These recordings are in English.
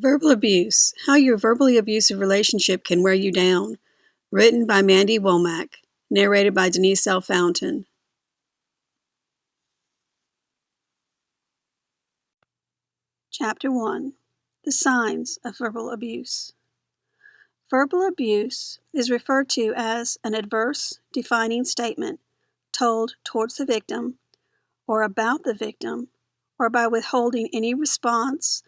Verbal Abuse, How Your Verbally Abusive Relationship Can Wear You Down. Written by Mandy Womack. Narrated by Denise L. Fountain. Chapter 1. The Signs of Verbal Abuse. Verbal abuse is referred to as an adverse, defining statement told towards the victim, or about the victim, or by withholding any response,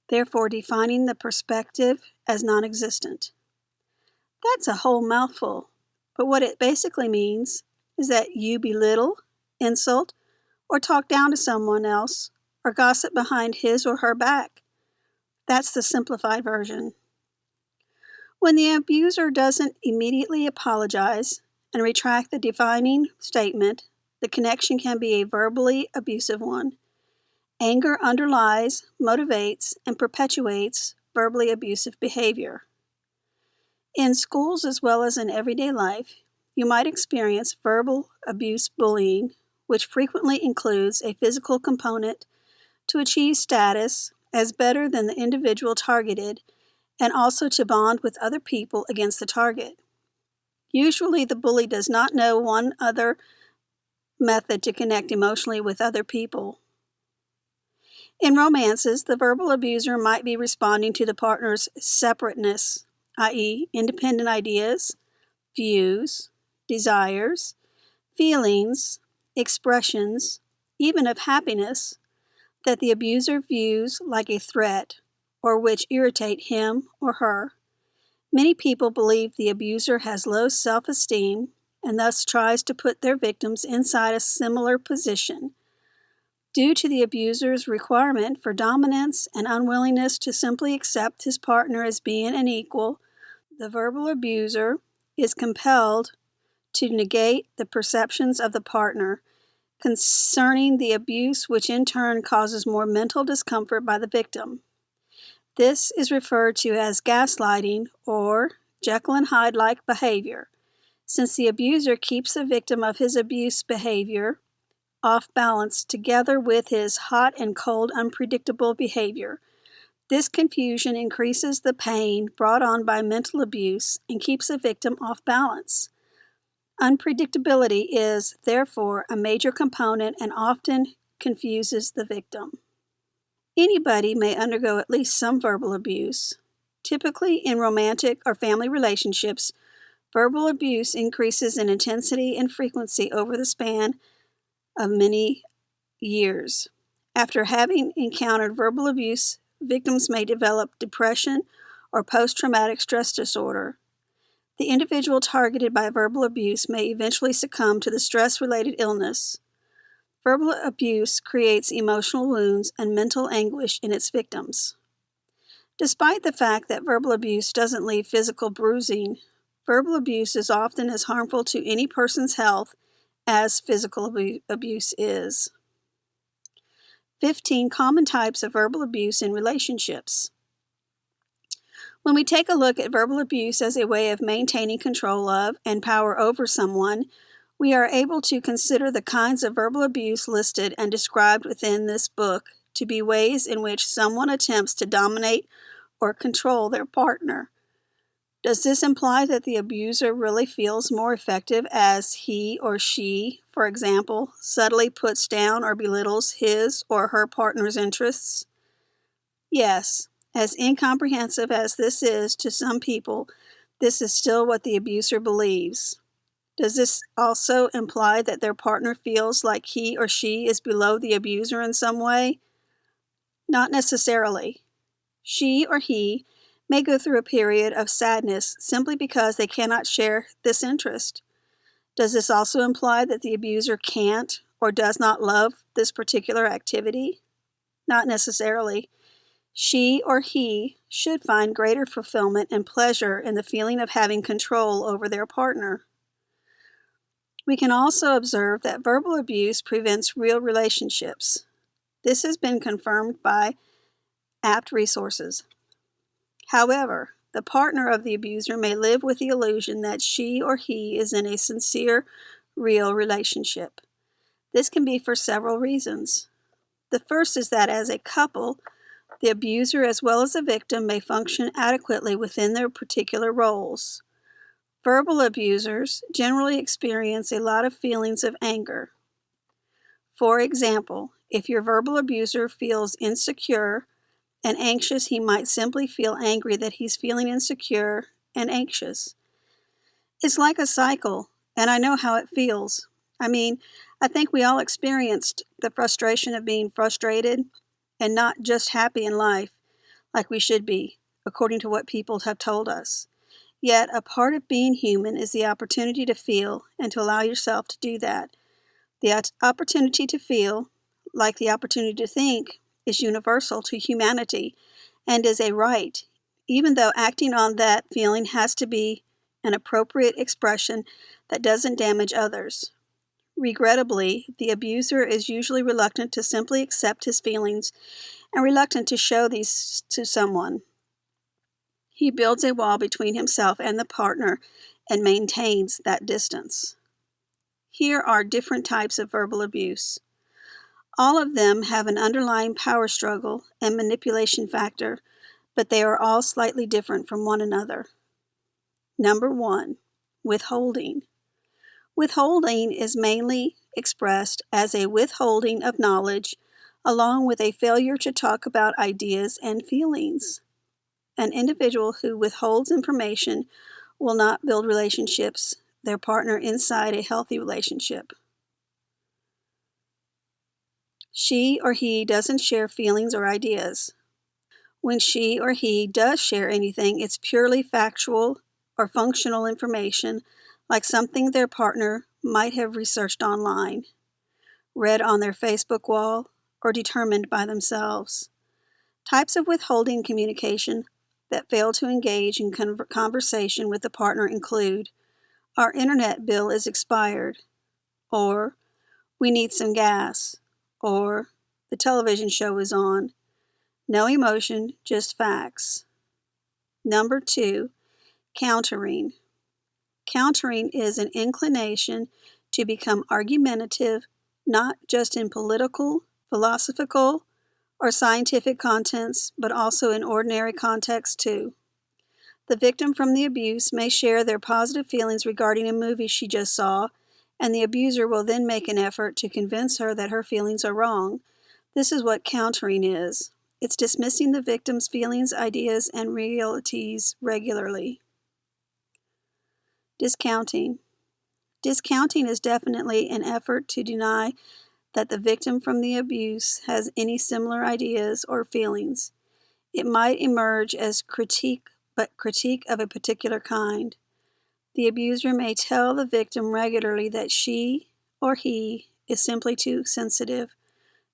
therefore defining the perspective as non-existent. That's a whole mouthful, but what it basically means is that you belittle, insult, or talk down to someone else, or gossip behind his or her back. That's the simplified version. When the abuser doesn't immediately apologize and retract the defining statement, the connection can be a verbally abusive one. Anger underlies, motivates, and perpetuates verbally abusive behavior. In schools as well as in everyday life, you might experience verbal abuse bullying, which frequently includes a physical component to achieve status as better than the individual targeted and also to bond with other people against the target. Usually the bully does not know one other method to connect emotionally with other people. In romances, the verbal abuser might be responding to the partner's separateness, i.e., independent ideas, views, desires, feelings, expressions, even of happiness, that the abuser views like a threat or which irritate him or her. Many people believe the abuser has low self-esteem and thus tries to put their victims inside a similar position. Due to the abuser's requirement for dominance and unwillingness to simply accept his partner as being an equal, the verbal abuser is compelled to negate the perceptions of the partner concerning the abuse, which in turn causes more mental discomfort by the victim. This is referred to as gaslighting or Jekyll and Hyde-like behavior, since the abuser keeps the victim of his abuse behavior off balance together with his hot and cold unpredictable behavior. This confusion increases the pain brought on by mental abuse and keeps the victim off balance. Unpredictability is, therefore, a major component and often confuses the victim. Anybody may undergo at least some verbal abuse. Typically in romantic or family relationships, verbal abuse increases in intensity and frequency over the span of many years. After having encountered verbal abuse, victims may develop depression or post-traumatic stress disorder. The individual targeted by verbal abuse may eventually succumb to the stress-related illness. Verbal abuse creates emotional wounds and mental anguish in its victims. Despite the fact that verbal abuse doesn't leave physical bruising, verbal abuse is often as harmful to any person's health as physical abuse is. 15 common types of verbal abuse in relationships. When we take a look at verbal abuse as a way of maintaining control of and power over someone, we are able to consider the kinds of verbal abuse listed and described within this book to be ways in which someone attempts to dominate or control their partner. Does this imply that the abuser really feels more effective as he or she, for example, subtly puts down or belittles his or her partner's interests? Yes, as incomprehensive as this is to some people, this is still what the abuser believes. Does this also imply that their partner feels like he or she is below the abuser in some way? Not necessarily. She or he may go through a period of sadness simply because they cannot share this interest. Does this also imply that the abuser can't or does not love this particular activity? Not necessarily. She or he should find greater fulfillment and pleasure in the feeling of having control over their partner. We can also observe that verbal abuse prevents real relationships. This has been confirmed by apt resources. However, the partner of the abuser may live with the illusion that she or he is in a sincere, real relationship. This can be for several reasons. The first is that as a couple, The abuser as well as the victim may function adequately within their particular roles. Verbal abusers generally experience a lot of feelings of anger. For example, if your verbal abuser feels insecure and anxious, he might simply feel angry that he's feeling insecure and anxious. It's like a cycle, and I know how it feels. I think we all experienced the frustration of being frustrated and not just happy in life like we should be, according to what people have told us. Yet, a part of being human is the opportunity to feel and to allow yourself to do that. The opportunity to feel, like the opportunity to think, is universal to humanity and is a right, even though acting on that feeling has to be an appropriate expression that doesn't damage others. Regrettably, the abuser is usually reluctant to simply accept his feelings and reluctant to show these to someone. He builds a wall between himself and the partner and maintains that distance. Here are different types of verbal abuse. All of them have an underlying power struggle and manipulation factor, but they are all slightly different from one another. Number 1, withholding. Withholding is mainly expressed as a withholding of knowledge, along with a failure to talk about ideas and feelings. An individual who withholds information will not build relationships, their partner inside a healthy relationship. She or he doesn't share feelings or ideas. When she or he does share anything, it's purely factual or functional information, like something their partner might have researched online, read on their Facebook wall, or determined by themselves. Types of withholding communication that fail to engage in conversation with the partner include, "Our internet bill is expired," or "We need some gas," or "The television show is on." No emotion, just facts. Number 2, countering. Countering is an inclination to become argumentative, not just in political, philosophical, or scientific contents, but also in ordinary contexts too. The victim from the abuse may share their positive feelings regarding a movie she just saw, and the abuser will then make an effort to convince her that her feelings are wrong. This is what countering is. It's dismissing the victim's feelings, ideas, and realities regularly. Discounting. Discounting is definitely an effort to deny that the victim from the abuse has any similar ideas or feelings. It might emerge as critique, but critique of a particular kind. The abuser may tell the victim regularly that she or he is simply too sensitive,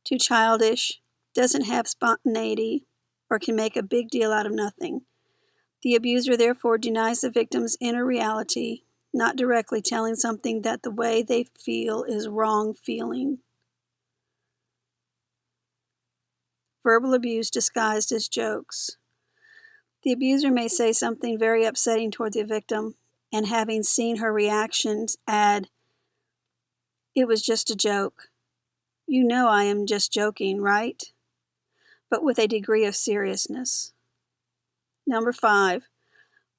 too childish, doesn't have spontaneity, or can make a big deal out of nothing. The abuser therefore denies the victim's inner reality, not directly telling something that the way they feel is wrong feeling. Verbal abuse disguised as jokes. The abuser may say something very upsetting toward the victim, and having seen her reactions, add, "It was just a joke. You know I am just joking, right?" But with a degree of seriousness. Number 5,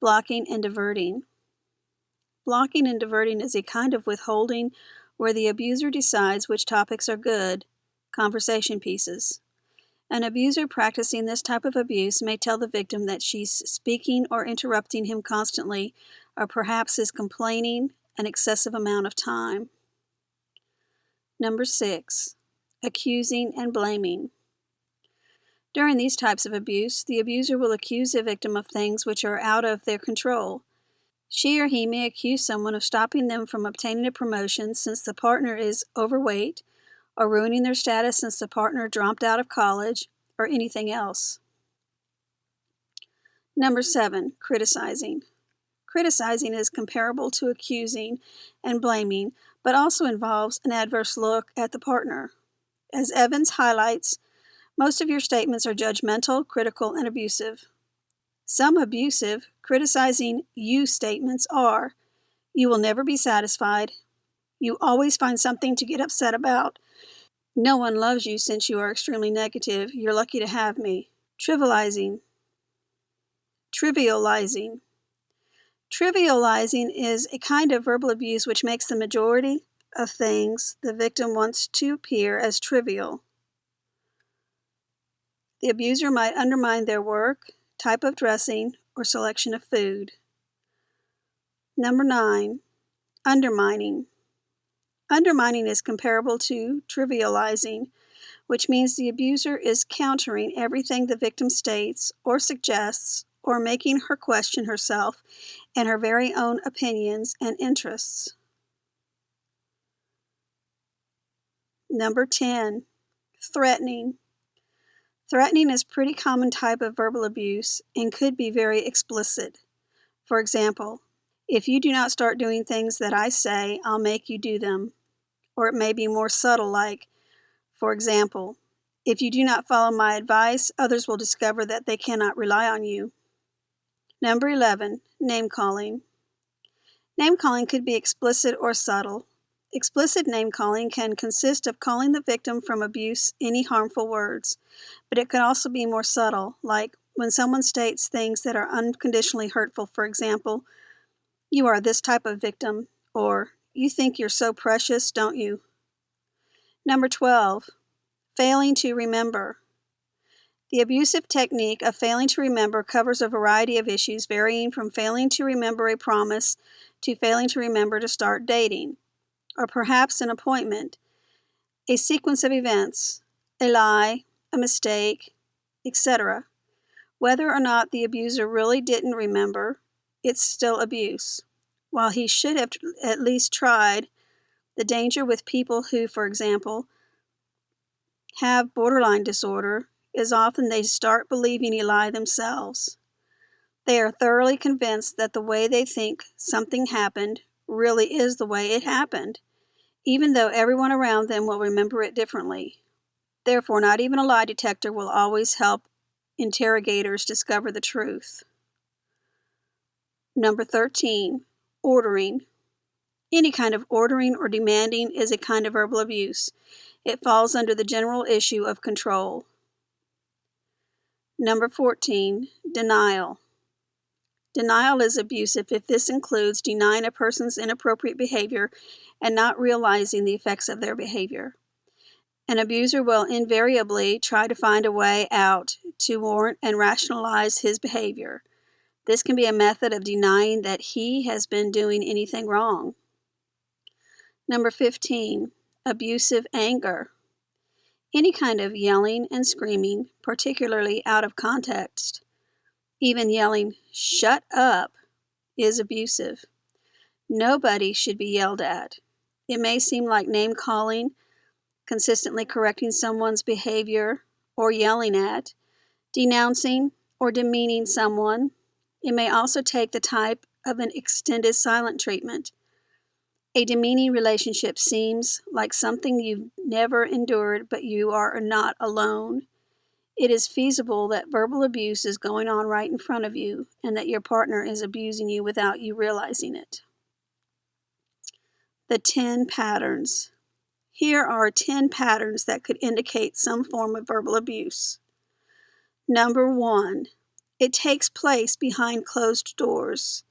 blocking and diverting. Blocking and diverting is a kind of withholding where the abuser decides which topics are good conversation pieces. An abuser practicing this type of abuse may tell the victim that she's speaking or interrupting him constantly, or perhaps is complaining an excessive amount of time. Number 6, accusing and blaming. During these types of abuse, the abuser will accuse the victim of things which are out of their control. She or he may accuse someone of stopping them from obtaining a promotion since the partner is overweight, or ruining their status since the partner dropped out of college, or anything else. Number 7, criticizing. Criticizing is comparable to accusing and blaming, but also involves an adverse look at the partner. As Evans highlights, most of your statements are judgmental, critical, and abusive. Some abusive, criticizing you statements are, "You will never be satisfied," "You always find something to get upset about," "No one loves you since you are extremely negative, you're lucky to have me," Trivializing. Trivializing. Trivializing is a kind of verbal abuse which makes the majority of things the victim wants to appear as trivial. The abuser might undermine their work, type of dressing, or selection of food. Number 9, undermining. Undermining is comparable to trivializing, which means the abuser is countering everything the victim states or suggests, or making her question herself and her very own opinions and interests. Number 10, threatening. Threatening is a pretty common type of verbal abuse and could be very explicit. For example, if you do not start doing things that I say, I'll make you do them. Or it may be more subtle, like, for example, if you do not follow my advice, others will discover that they cannot rely on you. Number 11, name-calling. Name-calling could be explicit or subtle. Explicit name-calling can consist of calling the victim from abuse any harmful words, but it can also be more subtle, like when someone states things that are unconditionally hurtful. For example, you are this type of victim, or you think you're so precious, don't you? Number 12, failing to remember. The abusive technique of failing to remember covers a variety of issues, varying from failing to remember a promise to failing to remember to start dating, or perhaps an appointment, a sequence of events, a lie, a mistake, etc. Whether or not the abuser really didn't remember, it's still abuse. While he should have at least tried, the danger with people who, for example, have borderline disorder is often they start believing a lie themselves. They are thoroughly convinced that the way they think something happened really is the way it happened, even though everyone around them will remember it differently. Therefore, not even a lie detector will always help interrogators discover the truth. Number 13, ordering. Any kind of ordering or demanding is a kind of verbal abuse. It falls under the general issue of control. Number 14, denial. Denial is abusive if this includes denying a person's inappropriate behavior and not realizing the effects of their behavior. An abuser will invariably try to find a way out to warrant and rationalize his behavior. This can be a method of denying that he has been doing anything wrong. Number 15, abusive anger. Any kind of yelling and screaming, particularly out of context. Even yelling, "Shut up," is abusive. Nobody should be yelled at. It may seem like name-calling, consistently correcting someone's behavior, or yelling at, denouncing, or demeaning someone. It may also take the type of an extended silent treatment. A demeaning relationship seems like something you've never endured, but you are not alone. It is feasible that verbal abuse is going on right in front of you and that your partner is abusing you without you realizing it. The 10 patterns. Here are 10 patterns that could indicate some form of verbal abuse. Number 1, it takes place behind closed doors.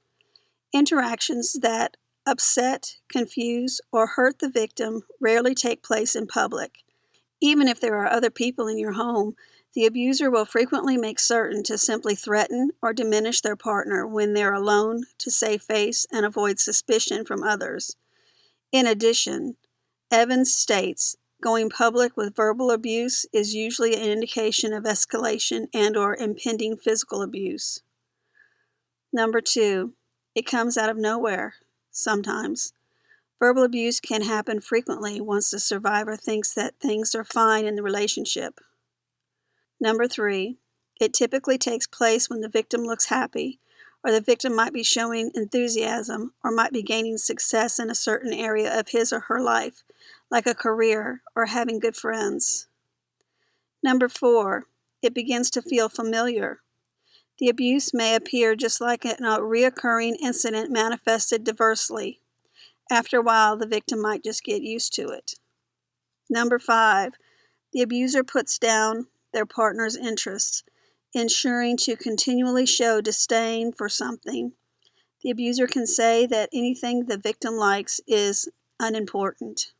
Interactions that upset, confuse, or hurt the victim rarely take place in public. Even if there are other people in your home, the abuser will frequently make certain to simply threaten or diminish their partner when they're alone to save face and avoid suspicion from others. In addition, Evans states, going public with verbal abuse is usually an indication of escalation and/or impending physical abuse. Number 2, it comes out of nowhere, sometimes. Verbal abuse can happen frequently once the survivor thinks that things are fine in the relationship. Number 3, it typically takes place when the victim looks happy, or the victim might be showing enthusiasm or might be gaining success in a certain area of his or her life, like a career or having good friends. Number 4, it begins to feel familiar. The abuse may appear just like a recurring incident manifested diversely. After a while, the victim might just get used to it. Number 5, the abuser puts down their partner's interests. ensuring to continually show disdain for something. The abuser can say that anything the victim likes is unimportant.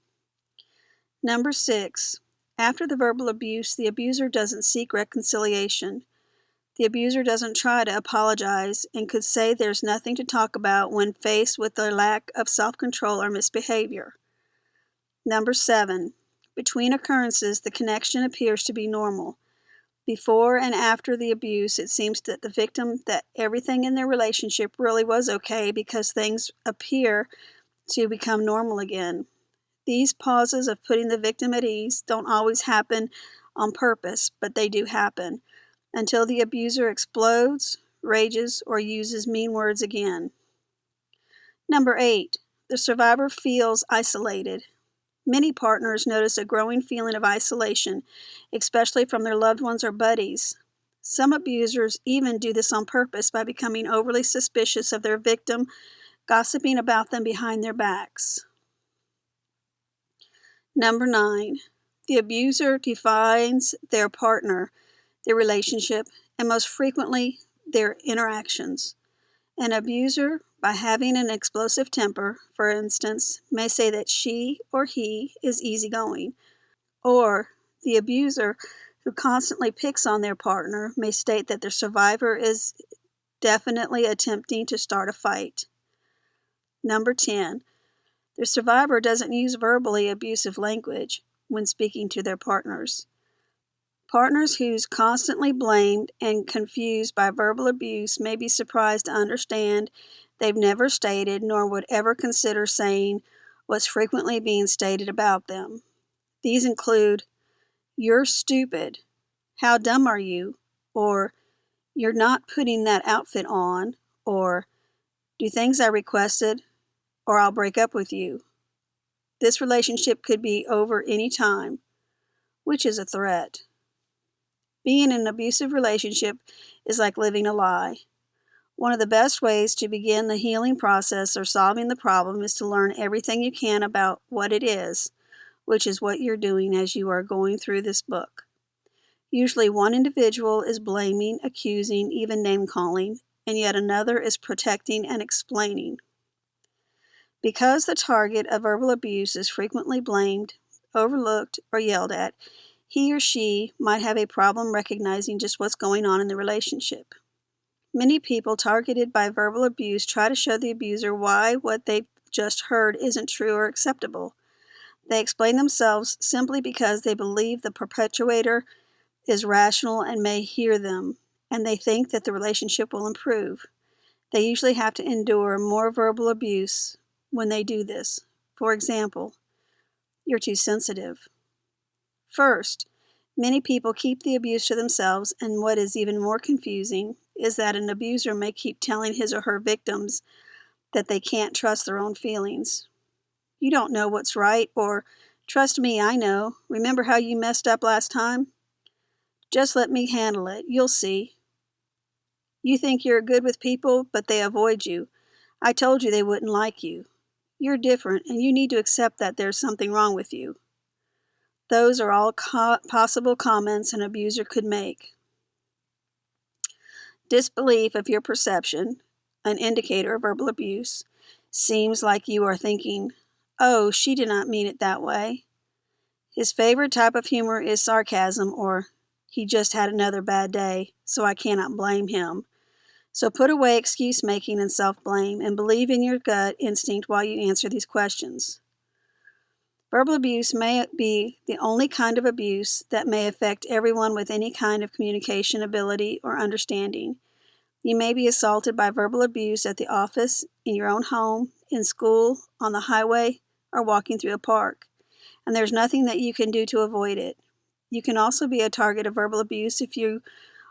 Number 6. After the verbal abuse, the abuser doesn't seek reconciliation. The abuser doesn't try to apologize and could say there's nothing to talk about when faced with their lack of self-control or misbehavior. Number 7. Between occurrences, the connection appears to be normal. Before and after the abuse, it seems that the victim that everything in their relationship really was okay because things appear to become normal again. These pauses of putting the victim at ease don't always happen on purpose, but they do happen, until the abuser explodes, rages, or uses mean words again. Number 8. The survivor feels isolated. Many partners notice a growing feeling of isolation, especially from their loved ones or buddies. Some abusers even do this on purpose by becoming overly suspicious of their victim, gossiping about them behind their backs. Number 9. The abuser defines their partner, their relationship, and most frequently, their interactions. An abuser, by having an explosive temper, for instance, may say that she or he is easygoing, or the abuser, who constantly picks on their partner, may state that the survivor is definitely attempting to start a fight. Number 10. The survivor doesn't use verbally abusive language when speaking to their partners. Partners who's constantly blamed and confused by verbal abuse may be surprised to understand they've never stated nor would ever consider saying what's frequently being stated about them. These include, "You're stupid," "How dumb are you?" or "You're not putting that outfit on," or "Do things I requested, or I'll break up with you." This relationship could be over any time, which is a threat. Being in an abusive relationship is like living a lie. One of the best ways to begin the healing process or solving the problem is to learn everything you can about what it is, which is what you're doing as you are going through this book. Usually one individual is blaming, accusing, even name-calling, and yet another is protecting and explaining. Because the target of verbal abuse is frequently blamed, overlooked, or yelled at, he or she might have a problem recognizing just what's going on in the relationship. Many people targeted by verbal abuse try to show the abuser why what they've just heard isn't true or acceptable. They explain themselves simply because they believe the perpetuator is rational and may hear them, and they think that the relationship will improve. They usually have to endure more verbal abuse when they do this. For example, "You're too sensitive." First, many people keep the abuse to themselves, and what is even more confusing is that an abuser may keep telling his or her victims that they can't trust their own feelings. "You don't know what's right," or "Trust me, I know. Remember how you messed up last time? Just let me handle it. You'll see. You think you're good with people, but they avoid you. I told you they wouldn't like you. You're different, and you need to accept that there's something wrong with you." Those are all possible comments an abuser could make. Disbelief of your perception, an indicator of verbal abuse, seems like you are thinking, "Oh, she did not mean it that way." His favorite type of humor is sarcasm, or "He just had another bad day, so I cannot blame him." So put away excuse-making and self-blame and believe in your gut instinct while you answer these questions. Verbal abuse may be the only kind of abuse that may affect everyone with any kind of communication ability or understanding. You may be assaulted by verbal abuse at the office, in your own home, in school, on the highway, or walking through a park, and there's nothing that you can do to avoid it. You can also be a target of verbal abuse if you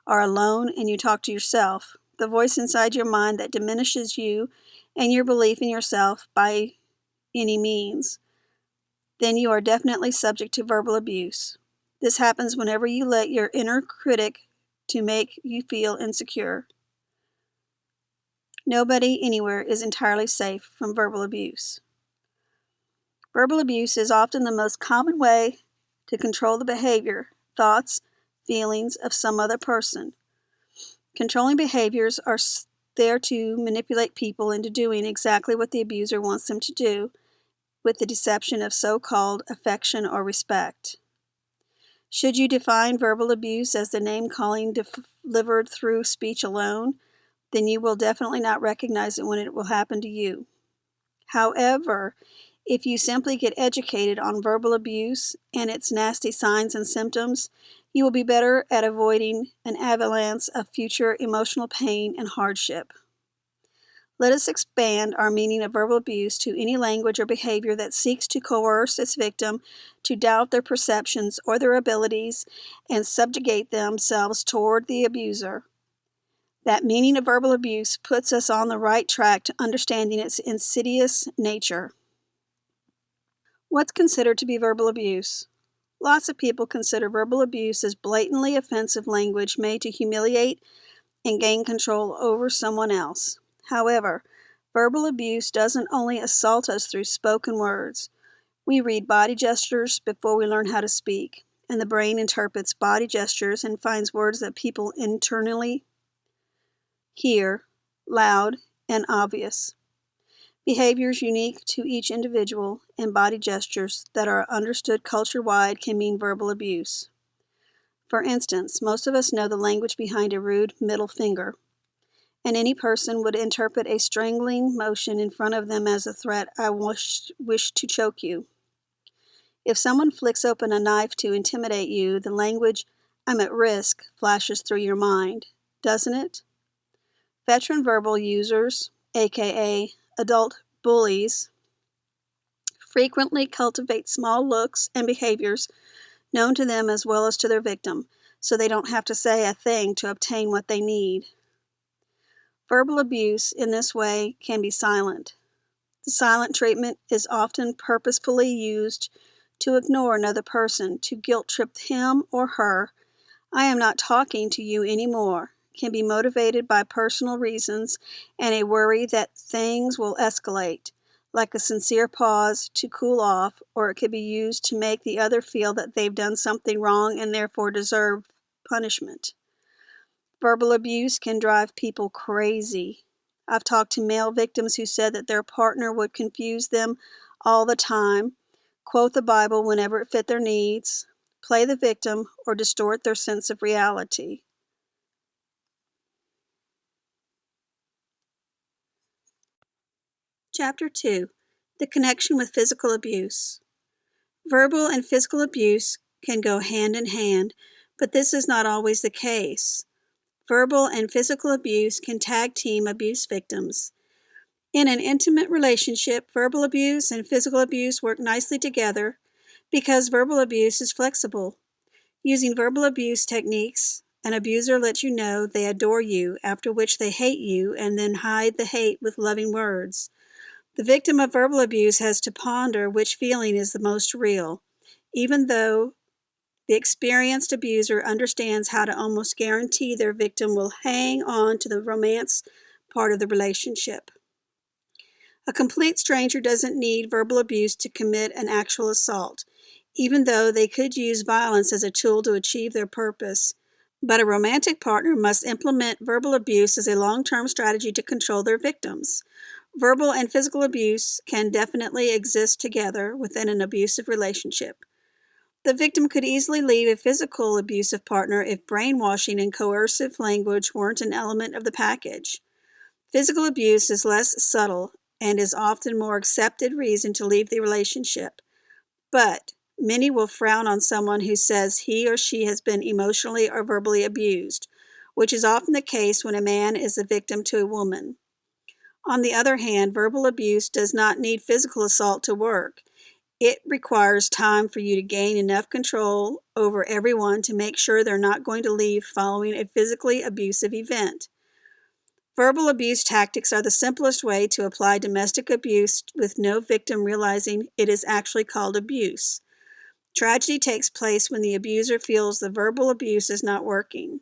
are alone and you talk to yourself, the voice inside your mind that diminishes you and your belief in yourself by any means. Then you are definitely subject to verbal abuse. This happens whenever you let your inner critic to make you feel insecure. Nobody anywhere is entirely safe from verbal abuse. Verbal abuse is often the most common way to control the behavior, thoughts, feelings of some other person. Controlling behaviors are there to manipulate people into doing exactly what the abuser wants them to do, with the deception of so-called affection or respect. Should you define verbal abuse as the name-calling delivered through speech alone, then you will definitely not recognize it when it will happen to you. However, if you simply get educated on verbal abuse and its nasty signs and symptoms, you will be better at avoiding an avalanche of future emotional pain and hardship. Let us expand our meaning of verbal abuse to any language or behavior that seeks to coerce its victim to doubt their perceptions or their abilities and subjugate themselves toward the abuser. That meaning of verbal abuse puts us on the right track to understanding its insidious nature. What's considered to be verbal abuse? Lots of people consider verbal abuse as blatantly offensive language made to humiliate and gain control over someone else. However, verbal abuse doesn't only assault us through spoken words. We read body gestures before we learn how to speak, and the brain interprets body gestures and finds words that people internally hear, loud, and obvious. Behaviors unique to each individual and body gestures that are understood culture-wide can mean verbal abuse. For instance, most of us know the language behind a rude middle finger, and any person would interpret a strangling motion in front of them as a threat, "I wish to choke you." If someone flicks open a knife to intimidate you, the language, "I'm at risk," flashes through your mind, doesn't it? Veteran verbal users, aka adult bullies, frequently cultivate small looks and behaviors known to them as well as to their victim, so they don't have to say a thing to obtain what they need. Verbal abuse in this way can be silent. The silent treatment is often purposefully used to ignore another person, to guilt trip him or her. "I am not talking to you anymore," can be motivated by personal reasons and a worry that things will escalate, like a sincere pause to cool off, or it could be used to make the other feel that they've done something wrong and therefore deserve punishment. Verbal abuse can drive people crazy. I've talked to male victims who said that their partner would confuse them all the time, quote the Bible whenever it fit their needs, play the victim, or distort their sense of reality. Chapter 2. The connection with physical abuse. Verbal and physical abuse can go hand in hand, but this is not always the case. Verbal and physical abuse can tag team abuse victims. In an intimate relationship, verbal abuse and physical abuse work nicely together because verbal abuse is flexible. Using verbal abuse techniques, an abuser lets you know they adore you, after which they hate you and then hide the hate with loving words. The victim of verbal abuse has to ponder which feeling is the most real, even though the experienced abuser understands how to almost guarantee their victim will hang on to the romance part of the relationship. A complete stranger doesn't need verbal abuse to commit an actual assault, even though they could use violence as a tool to achieve their purpose. But a romantic partner must implement verbal abuse as a long-term strategy to control their victims. Verbal and physical abuse can definitely exist together within an abusive relationship. The victim could easily leave a physical abusive partner if brainwashing and coercive language weren't an element of the package. Physical abuse is less subtle and is often more accepted reason to leave the relationship. But many will frown on someone who says he or she has been emotionally or verbally abused, which is often the case when a man is a victim to a woman. On the other hand, verbal abuse does not need physical assault to work. It requires time for you to gain enough control over everyone to make sure they're not going to leave following a physically abusive event. Verbal abuse tactics are the simplest way to apply domestic abuse with no victim realizing it is actually called abuse. Tragedy takes place when the abuser feels the verbal abuse is not working.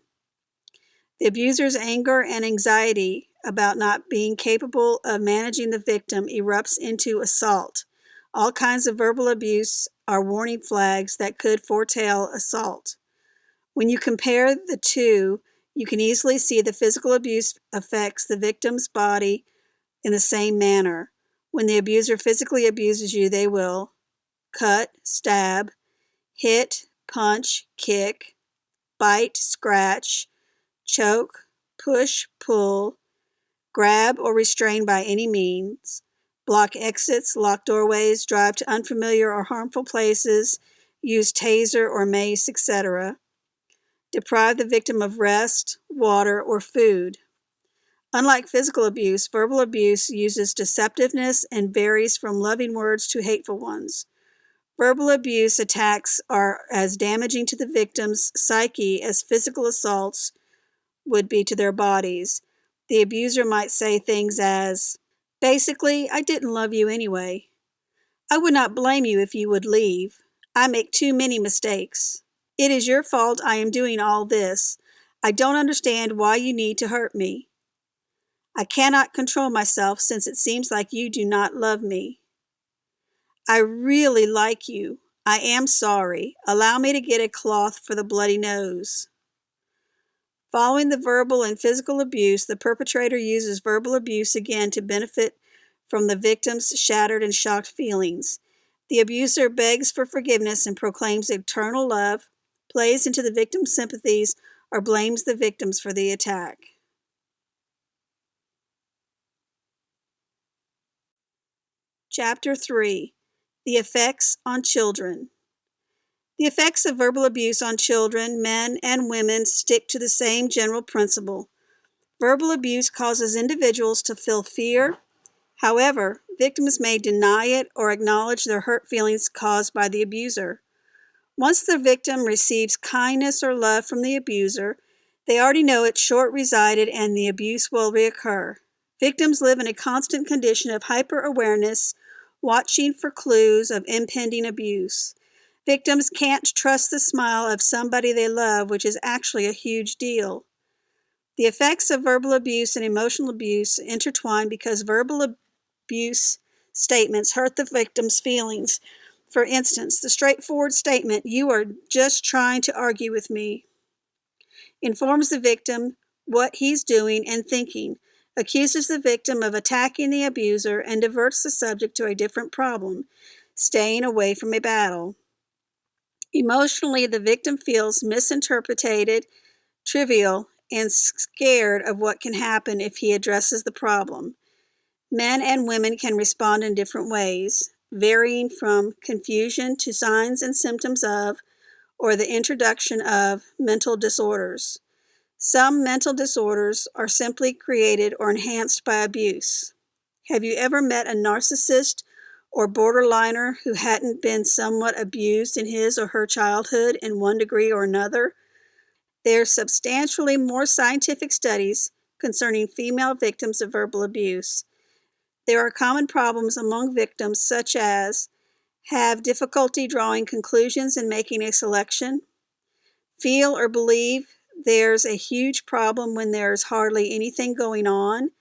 The abuser's anger and anxiety about not being capable of managing the victim erupts into assault. All kinds of verbal abuse are warning flags that could foretell assault. When you compare the two, You can easily see the physical abuse affects the victim's body in the same manner. When the abuser physically abuses you, they will cut, stab, hit, punch, kick, bite, scratch, choke, push, pull, grab or restrain by any means, block exits, lock doorways, drive to unfamiliar or harmful places, use taser or mace, etc. Deprive the victim of rest, water, or food. Unlike physical abuse, verbal abuse uses deceptiveness and varies from loving words to hateful ones. Verbal abuse attacks are as damaging to the victim's psyche as physical assaults would be to their bodies. The abuser might say things as, "Basically, I didn't love you anyway. I would not blame you if you would leave. I make too many mistakes. It is your fault I am doing all this. I don't understand why you need to hurt me. I cannot control myself since it seems like you do not love me. I really like you. I am sorry. Allow me to get a cloth for the bloody nose." Following the verbal and physical abuse, the perpetrator uses verbal abuse again to benefit from the victim's shattered and shocked feelings. The abuser begs for forgiveness and proclaims eternal love, plays into the victim's sympathies, or blames the victims for the attack. Chapter 3. The Effects on Children. The effects of verbal abuse on children, men and women, stick to the same general principle. Verbal abuse causes individuals to feel fear. However, victims may deny it or acknowledge their hurt feelings caused by the abuser. Once the victim receives kindness or love from the abuser, they already know it's short-resided and the abuse will reoccur. Victims live in a constant condition of hyper-awareness, watching for clues of impending abuse. Victims can't trust the smile of somebody they love, which is actually a huge deal. The effects of verbal abuse and emotional abuse intertwine because verbal abuse statements hurt the victim's feelings. For instance, the straightforward statement, "You are just trying to argue with me," informs the victim what he's doing and thinking, accuses the victim of attacking the abuser, and diverts the subject to a different problem, staying away from a battle. Emotionally, the victim feels misinterpreted, trivial, and scared of what can happen if he addresses the problem. Men and women can respond in different ways, varying from confusion to signs and symptoms of, or the introduction of, mental disorders. Some mental disorders are simply created or enhanced by abuse. Have you ever met a narcissist or borderliner who hadn't been somewhat abused in his or her childhood in one degree or another? There are substantially more scientific studies concerning female victims of verbal abuse. There are common problems among victims such as have difficulty drawing conclusions and making a selection, feel or believe there's a huge problem when there's hardly anything going on,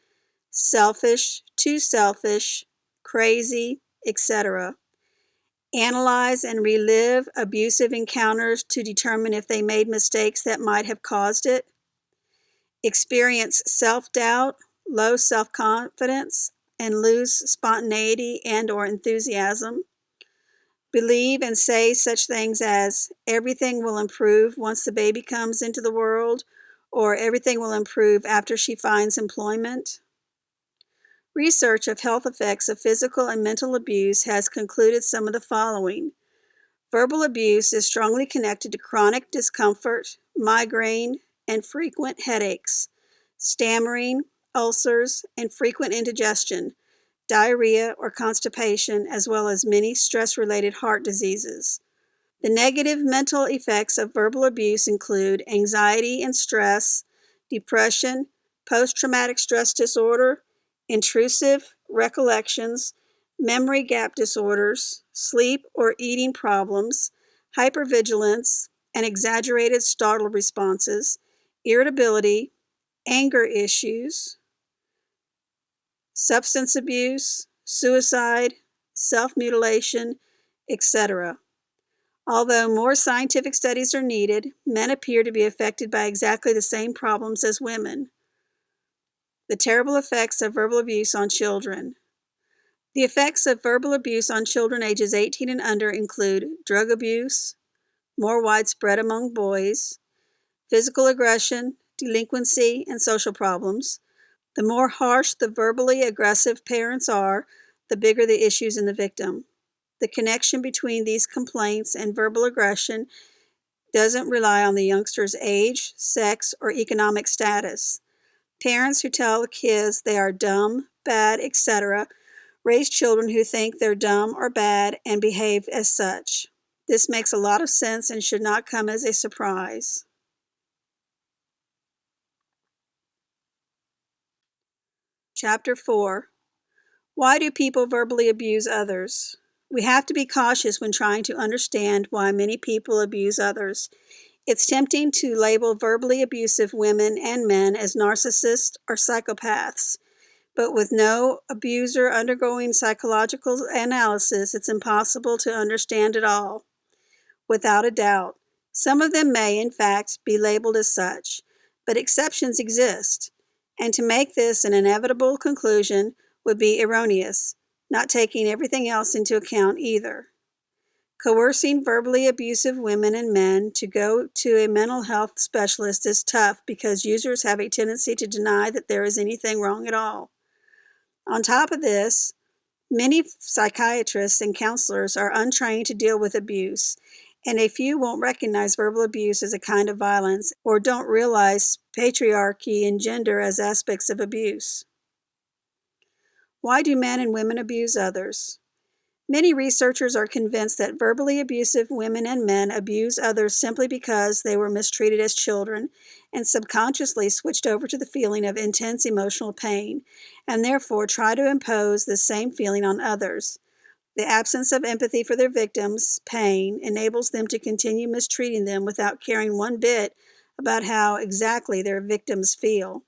selfish, too selfish, crazy, etc. Analyze and relive abusive encounters to determine if they made mistakes that might have caused it. Experience self-doubt, low self-confidence, and lose spontaneity and/or enthusiasm. Believe and say such things as, "Everything will improve once the baby comes into the world," or "Everything will improve after she finds employment." Research of health effects of physical and mental abuse has concluded some of the following. Verbal abuse is strongly connected to chronic discomfort, migraine, and frequent headaches, stammering, ulcers, and frequent indigestion, diarrhea or constipation, as well as many stress-related heart diseases. The negative mental effects of verbal abuse include anxiety and stress, depression, post-traumatic stress disorder, intrusive recollections, memory gap disorders, sleep or eating problems, hypervigilance, and exaggerated startle responses, irritability, anger issues, substance abuse, suicide, self-mutilation, etc. Although more scientific studies are needed, men appear to be affected by exactly the same problems as women. The terrible effects of verbal abuse on children. The effects of verbal abuse on children ages 18 and under include drug abuse, more widespread among boys, physical aggression, delinquency, and social problems. The more harsh the verbally aggressive parents are, the bigger the issues in the victim. The connection between these complaints and verbal aggression doesn't rely on the youngster's age, sex, or economic status. Parents who tell kids they are dumb, bad, etc., raise children who think they're dumb or bad and behave as such. This makes a lot of sense and should not come as a surprise. Chapter 4. Why do people verbally abuse others? We have to be cautious when trying to understand why many people abuse others. It's tempting to label verbally abusive women and men as narcissists or psychopaths, but with no abuser undergoing psychological analysis, it's impossible to understand it all. Without a doubt, some of them may, in fact, be labeled as such, but exceptions exist, and to make this an inevitable conclusion would be erroneous, not taking everything else into account either. Coercing verbally abusive women and men to go to a mental health specialist is tough because users have a tendency to deny that there is anything wrong at all. On top of this, many psychiatrists and counselors are untrained to deal with abuse, and a few won't recognize verbal abuse as a kind of violence or don't realize patriarchy and gender as aspects of abuse. Why do men and women abuse others? Many researchers are convinced that verbally abusive women and men abuse others simply because they were mistreated as children and subconsciously switched over to the feeling of intense emotional pain, and therefore try to impose the same feeling on others. The absence of empathy for their victims' pain enables them to continue mistreating them without caring one bit about how exactly their victims feel.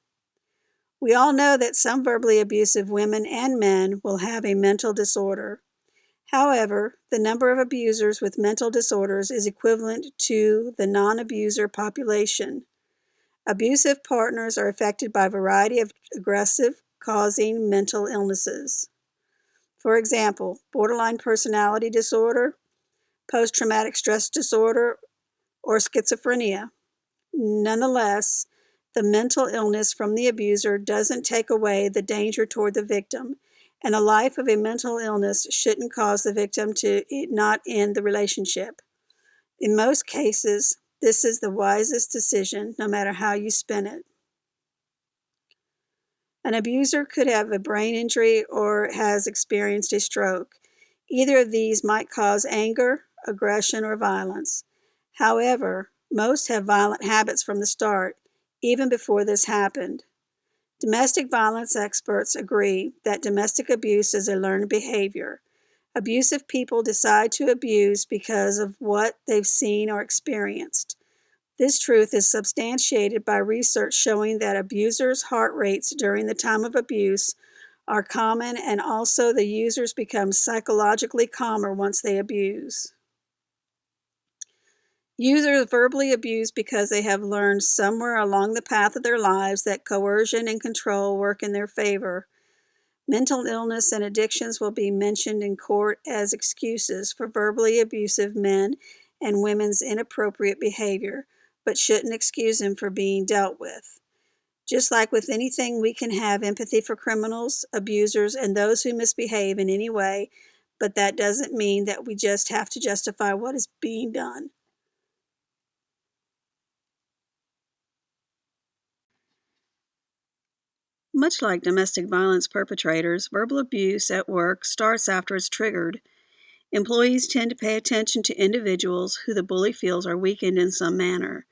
We all know that some verbally abusive women and men will have a mental disorder. However, the number of abusers with mental disorders is equivalent to the non-abuser population. Abusive partners are affected by a variety of aggressive, causing mental illnesses. For example, borderline personality disorder, post-traumatic stress disorder, or schizophrenia. Nonetheless, the mental illness from the abuser doesn't take away the danger toward the victim, and the life of a mental illness shouldn't cause the victim to not end the relationship. In most cases, this is the wisest decision, no matter how you spin it. An abuser could have a brain injury or has experienced a stroke. Either of these might cause anger, aggression, or violence. However, most have violent habits from the start, even before this happened. Domestic violence experts agree that domestic abuse is a learned behavior. Abusive people decide to abuse because of what they've seen or experienced. This truth is substantiated by research showing that abusers' heart rates during the time of abuse are common, and also the users become psychologically calmer once they abuse. Users verbally abuse because they have learned somewhere along the path of their lives that coercion and control work in their favor. Mental illness and addictions will be mentioned in court as excuses for verbally abusive men and women's inappropriate behavior, but shouldn't excuse them for being dealt with. Just like with anything, we can have empathy for criminals, abusers, and those who misbehave in any way, but that doesn't mean that we just have to justify what is being done. Much like domestic violence perpetrators, verbal abuse at work starts after it's triggered. Employees tend to pay attention to individuals who the bully feels are weakened in some manner.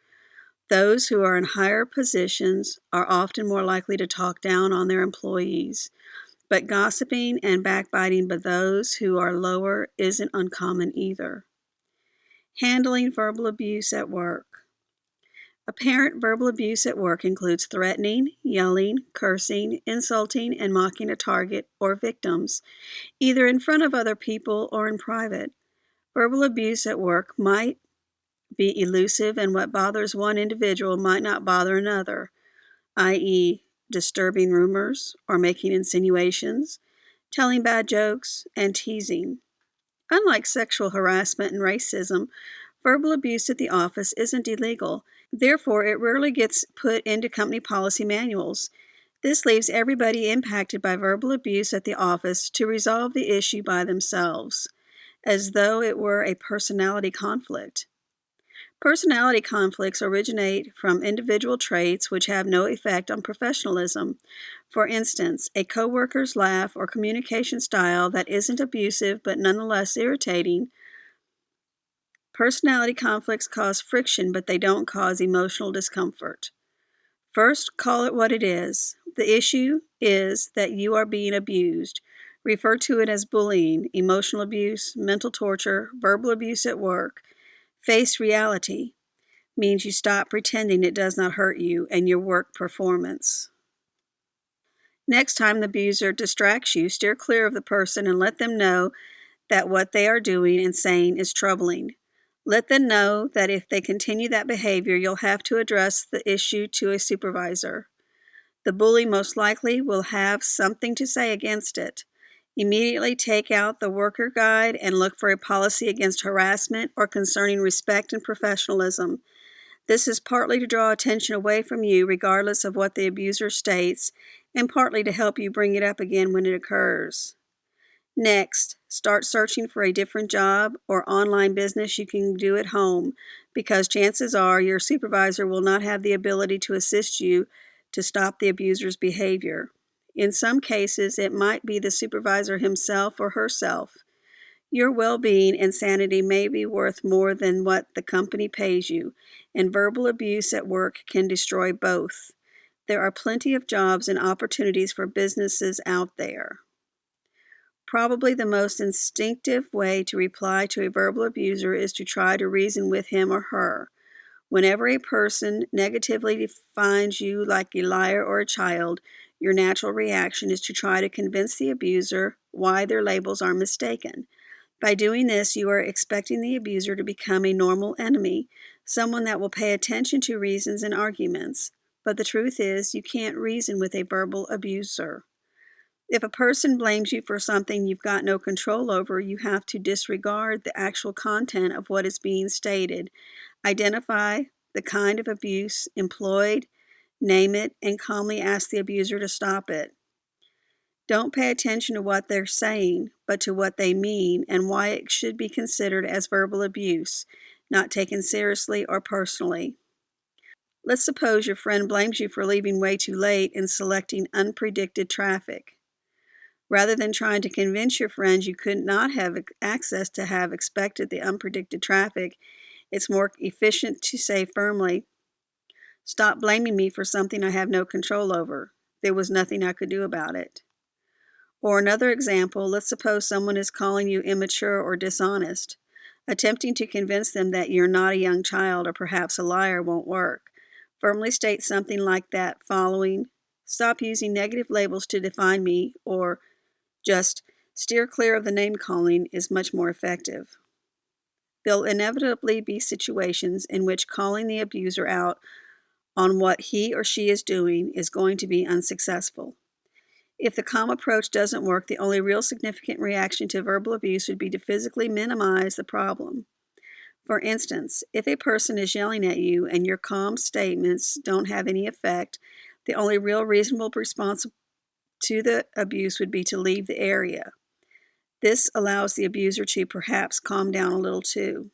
Those who are in higher positions are often more likely to talk down on their employees, but gossiping and backbiting by those who are lower isn't uncommon either. Handling verbal abuse at work. Apparent verbal abuse at work includes threatening, yelling, cursing, insulting, and mocking a target or victims, either in front of other people or in private. Verbal abuse at work might be elusive, and what bothers one individual might not bother another, i.e., disturbing rumors or making insinuations, telling bad jokes, and teasing. Unlike sexual harassment and racism, verbal abuse at the office isn't illegal. Therefore, it rarely gets put into company policy manuals. This leaves everybody impacted by verbal abuse at the office to resolve the issue by themselves, as though it were a personality conflict. Personality conflicts originate from individual traits which have no effect on professionalism. For instance, a coworker's laugh or communication style that isn't abusive but nonetheless irritating. Personality conflicts cause friction, but they don't cause emotional discomfort. First, call it what it is. The issue is that you are being abused. Refer to it as bullying, emotional abuse, mental torture, verbal abuse at work. Face reality means you stop pretending it does not hurt you and your work performance. Next time the abuser distracts you, steer clear of the person and let them know that what they are doing and saying is troubling. Let them know that if they continue that behavior, you'll have to address the issue to a supervisor. The bully most likely will have something to say against it. Immediately take out the worker guide and look for a policy against harassment or concerning respect and professionalism. This is partly to draw attention away from you regardless of what the abuser states, and partly to help you bring it up again when it occurs. Next, start searching for a different job or online business you can do at home, because chances are your supervisor will not have the ability to assist you to stop the abuser's behavior. In some cases, it might be the supervisor himself or herself. Your well-being and sanity may be worth more than what the company pays you, and verbal abuse at work can destroy both. There are plenty of jobs and opportunities for businesses out there. Probably the most instinctive way to reply to a verbal abuser is to try to reason with him or her. Whenever a person negatively defines you like a liar or a child, your natural reaction is to try to convince the abuser why their labels are mistaken. By doing this, you are expecting the abuser to become a normal enemy, someone that will pay attention to reasons and arguments. But the truth is, you can't reason with a verbal abuser. If a person blames you for something you've got no control over, you have to disregard the actual content of what is being stated. Identify the kind of abuse employed, name it, and calmly ask the abuser to stop it. Don't pay attention to what they're saying, but to what they mean and why it should be considered as verbal abuse, not taken seriously or personally. Let's suppose your friend blames you for leaving way too late and selecting unpredicted traffic. Rather than trying to convince your friends you could not have access to have expected the unpredicted traffic, it's more efficient to say firmly, "Stop blaming me for something I have no control over. There was nothing I could do about it." Or another example, let's suppose someone is calling you immature or dishonest. Attempting to convince them that you're not a young child or perhaps a liar won't work. Firmly state something like that following, "Stop using negative labels to define me," or just "steer clear of the name calling" is much more effective. There'll inevitably be situations in which calling the abuser out on what he or she is doing is going to be unsuccessful. If the calm approach doesn't work, the only real significant reaction to verbal abuse would be to physically minimize the problem. For instance, if a person is yelling at you and your calm statements don't have any effect, the only real reasonable response to the abuse would be to leave the area. This allows the abuser to perhaps calm down a little too.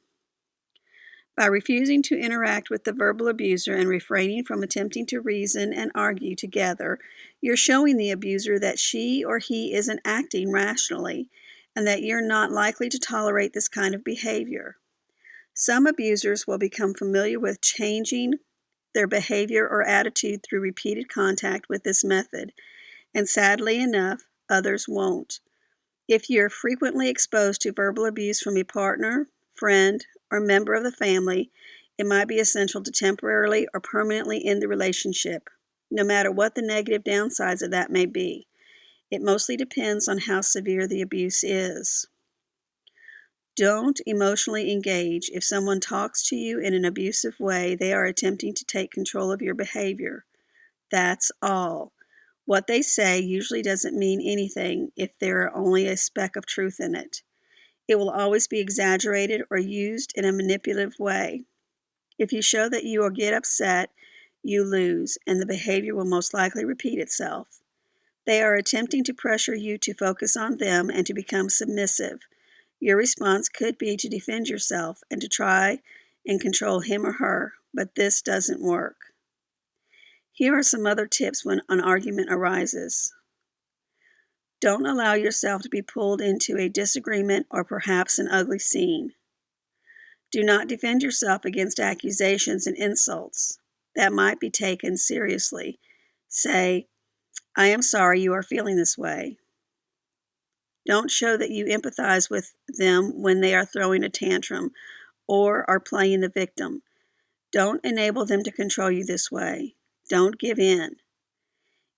By refusing to interact with the verbal abuser and refraining from attempting to reason and argue together, you're showing the abuser that she or he isn't acting rationally and that you're not likely to tolerate this kind of behavior. Some abusers will become familiar with changing their behavior or attitude through repeated contact with this method, and sadly enough, others won't. If you're frequently exposed to verbal abuse from a partner, friend, or member of the family, it might be essential to temporarily or permanently end the relationship, no matter what the negative downsides of that may be. It mostly depends on how severe the abuse is. Don't emotionally engage. If someone talks to you in an abusive way, they are attempting to take control of your behavior. That's all. What they say usually doesn't mean anything if there are only a speck of truth in it. It will always be exaggerated or used in a manipulative way. If you show that you or get upset, you lose, and the behavior will most likely repeat itself. They are attempting to pressure you to focus on them and to become submissive. Your response could be to defend yourself and to try and control him or her, but this doesn't work. Here are some other tips when an argument arises. Don't allow yourself to be pulled into a disagreement or perhaps an ugly scene. Do not defend yourself against accusations and insults that might be taken seriously. Say, I am sorry you are feeling this way. Don't show that you empathize with them when they are throwing a tantrum or are playing the victim. Don't enable them to control you this way. Don't give in.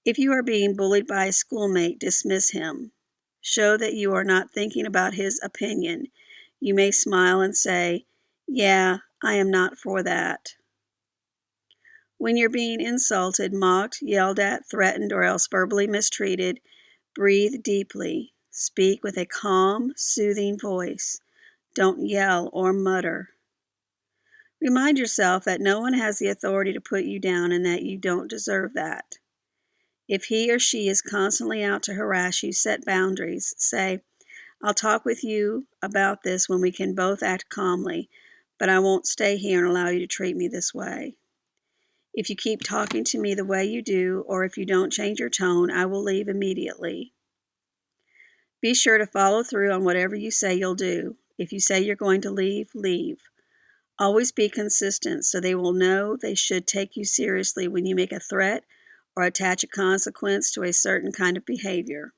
If you are being bullied by a schoolmate, dismiss him. Show that you are not thinking about his opinion. You may smile and say, yeah, I am not for that. When you're being insulted, mocked, yelled at, threatened, or else verbally mistreated, breathe deeply. Speak with a calm, soothing voice. Don't yell or mutter. Remind yourself that no one has the authority to put you down and that you don't deserve that. If he or she is constantly out to harass you, set boundaries. Say, I'll talk with you about this when we can both act calmly, but I won't stay here and allow you to treat me this way. If you keep talking to me the way you do, or if you don't change your tone, I will leave immediately. Be sure to follow through on whatever you say you'll do. If you say you're going to leave, leave. Always be consistent so they will know they should take you seriously when you make a threat or attach a consequence to a certain kind of behavior.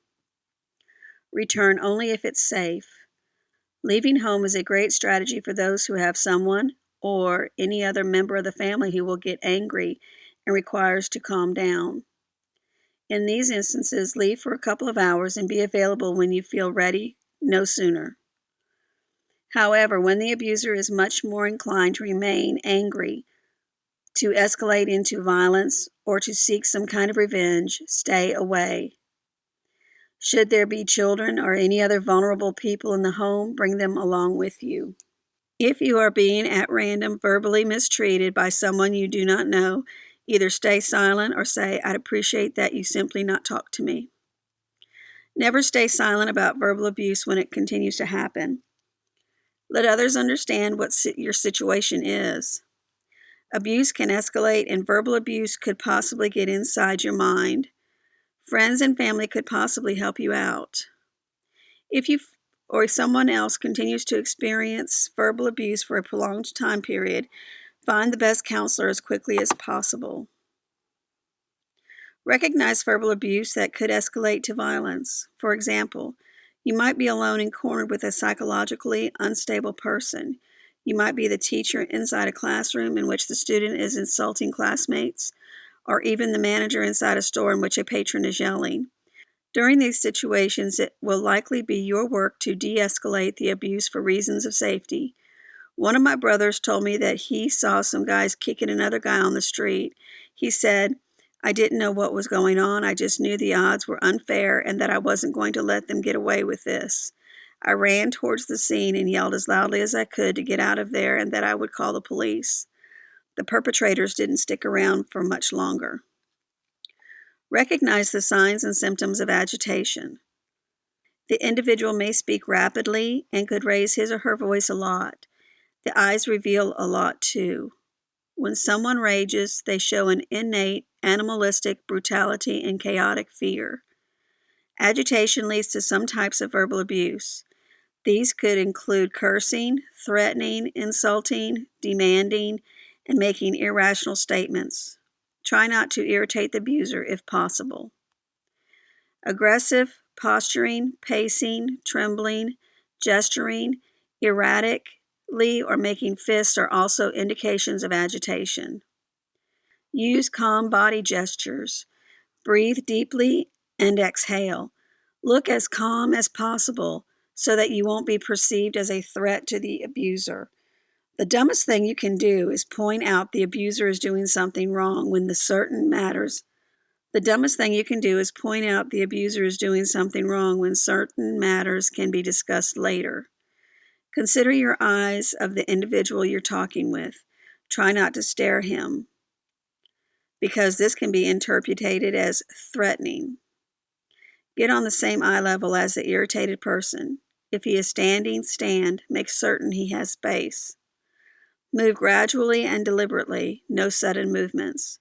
Return only if it's safe. Leaving home is a great strategy for those who have someone or any other member of the family who will get angry and requires to calm down. In these instances, leave for a couple of hours and be available when you feel ready, no sooner. However, when the abuser is much more inclined to remain angry, to escalate into violence, or to seek some kind of revenge, stay away. Should there be children or any other vulnerable people in the home, bring them along with you. If you are being at random verbally mistreated by someone you do not know, either stay silent or say, I'd appreciate that you simply not talk to me. Never stay silent about verbal abuse when it continues to happen. Let others understand what your situation is. Abuse can escalate, and verbal abuse could possibly get inside your mind. Friends and family could possibly help you out. If you or someone else continues to experience verbal abuse for a prolonged time period, find the best counselor as quickly as possible. Recognize verbal abuse that could escalate to violence. For example, you might be alone and cornered with a psychologically unstable person. You might be the teacher inside a classroom in which the student is insulting classmates, or even the manager inside a store in which a patron is yelling. During these situations, it will likely be your work to de-escalate the abuse for reasons of safety. One of my brothers told me that he saw some guys kicking another guy on the street. He said, I didn't know what was going on. I just knew the odds were unfair and that I wasn't going to let them get away with this. I ran towards the scene and yelled as loudly as I could to get out of there and that I would call the police. The perpetrators didn't stick around for much longer. Recognize the signs and symptoms of agitation. The individual may speak rapidly and could raise his or her voice a lot. The eyes reveal a lot too. When someone rages, they show an innate animalistic brutality and chaotic fear. Agitation leads to some types of verbal abuse. These could include cursing, threatening, insulting, demanding, and making irrational statements. Try not to irritate the abuser if possible. Aggressive posturing, pacing, trembling, gesturing, erratically, or making fists are also indications of agitation. Use calm body gestures. Breathe deeply and exhale. Look as calm as possible. so that you won't be perceived as a threat to the abuser. The dumbest thing you can do is point out the abuser is doing something wrong when The dumbest thing you can do is point out the abuser is doing something wrong when certain matters can be discussed later. Consider your eyes of the individual you're talking with. Try not to stare him, because this can be interpreted as threatening. Get on the same eye level as the irritated person. If he is standing, stand. Make certain he has space. Move gradually and deliberately, no sudden movements.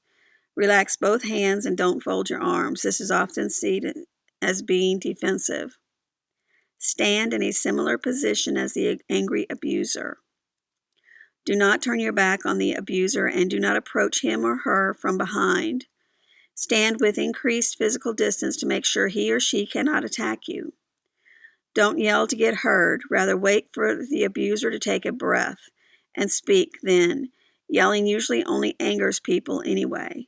Relax both hands and don't fold your arms. This is often seen as being defensive. Stand in a similar position as the angry abuser. Do not turn your back on the abuser and do not approach him or her from behind. Stand with increased physical distance to make sure he or she cannot attack you. Don't yell to get heard. Rather, wait for the abuser to take a breath and speak then. Yelling usually only angers people anyway.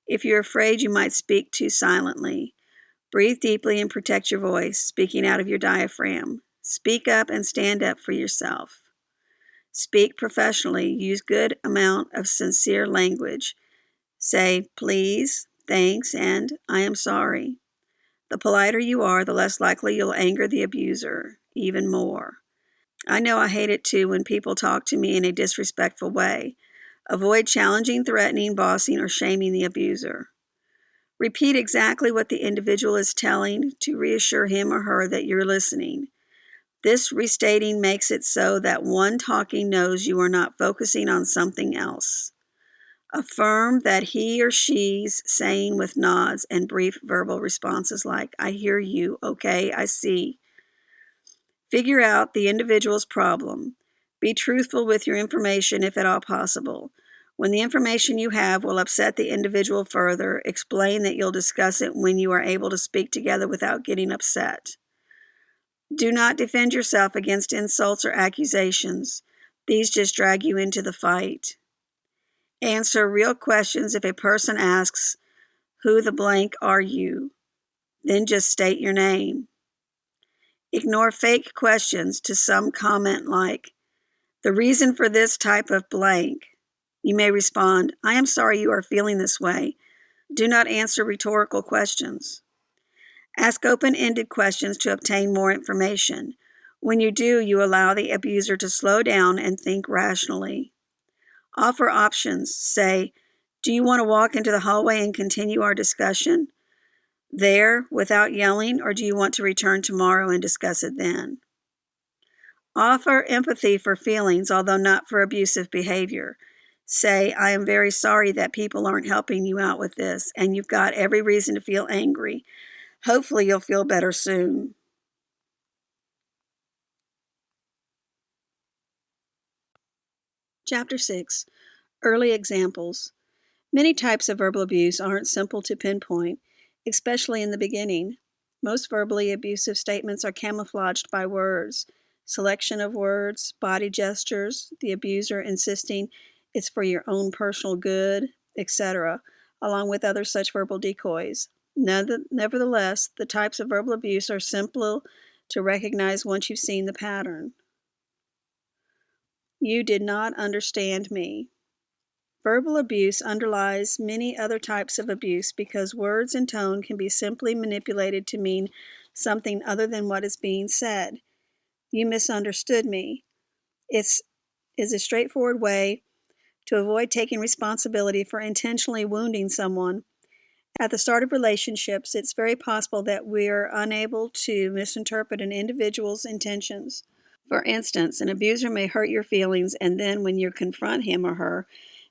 If you're afraid you might speak too silently, breathe deeply and protect your voice, speaking out of your diaphragm. Speak up and stand up for yourself. Speak professionally. Use good amount of sincere language. Say, please, thanks, and I am sorry. The politer you are, the less likely you'll anger the abuser even more. I know I hate it too when people talk to me in a disrespectful way. Avoid challenging, threatening, bossing, or shaming the abuser. Repeat exactly what the individual is telling to reassure him or her that you're listening. This restating makes it so that one talking knows you are not focusing on something else. Affirm that he or she's saying with nods and brief verbal responses like, I hear you, okay, I see. Figure out the individual's problem. Be truthful with your information if at all possible. When the information you have will upset the individual further, explain that you'll discuss it when you are able to speak together without getting upset. Do not defend yourself against insults or accusations. These just drag you into the fight. Answer real questions if a person asks, who the blank are you? Then just state your name. Ignore fake questions to some comment like, the reason for this type of blank. You may respond, I am sorry you are feeling this way. Do not answer rhetorical questions. Ask open-ended questions to obtain more information. When you do, you allow the abuser to slow down and think rationally. Offer options. Say, do you want to walk into the hallway and continue our discussion there without yelling, or do you want to return tomorrow and discuss it then? Offer empathy for feelings, although not for abusive behavior. Say, I am very sorry that people aren't helping you out with this, and you've got every reason to feel angry. Hopefully you'll feel better soon. Chapter 6. Early Examples. Many types of verbal abuse aren't simple to pinpoint, especially in the beginning. Most verbally abusive statements are camouflaged by words, selection of words, body gestures, the abuser insisting it's for your own personal good, etc., along with other such verbal decoys. Nevertheless, the types of verbal abuse are simple to recognize once you've seen the pattern. You did not understand me. Verbal abuse underlies many other types of abuse because words and tone can be simply manipulated to mean something other than what is being said. You misunderstood me. It is a straightforward way to avoid taking responsibility for intentionally wounding someone. At the start of relationships, it's very possible that we're unable to misinterpret an individual's intentions. For instance, an abuser may hurt your feelings, and then when you confront him or her,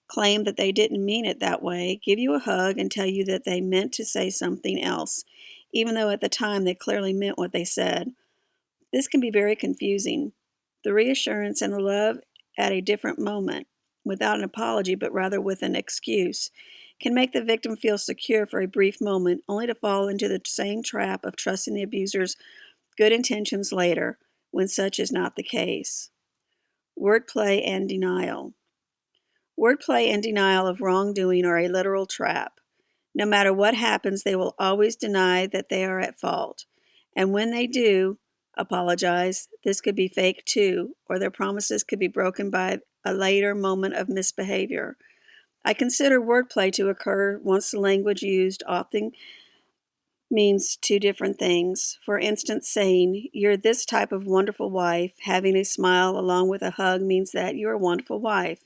claim that they didn't mean it that way, give you a hug, and tell you that they meant to say something else, even though at the time they clearly meant what they said. This can be very confusing. The reassurance and the love at a different moment, without an apology but rather with an excuse, can make the victim feel secure for a brief moment, only to fall into the same trap of trusting the abuser's good intentions later, when such is not the case. Wordplay and denial. Wordplay and denial of wrongdoing are a literal trap. No matter what happens, they will always deny that they are at fault. And when they do, apologize. This could be fake too, or their promises could be broken by a later moment of misbehavior. I consider wordplay to occur once the language used often means two different things. For instance, saying, "You're this type of wonderful wife," having a smile along with a hug means that you're a wonderful wife.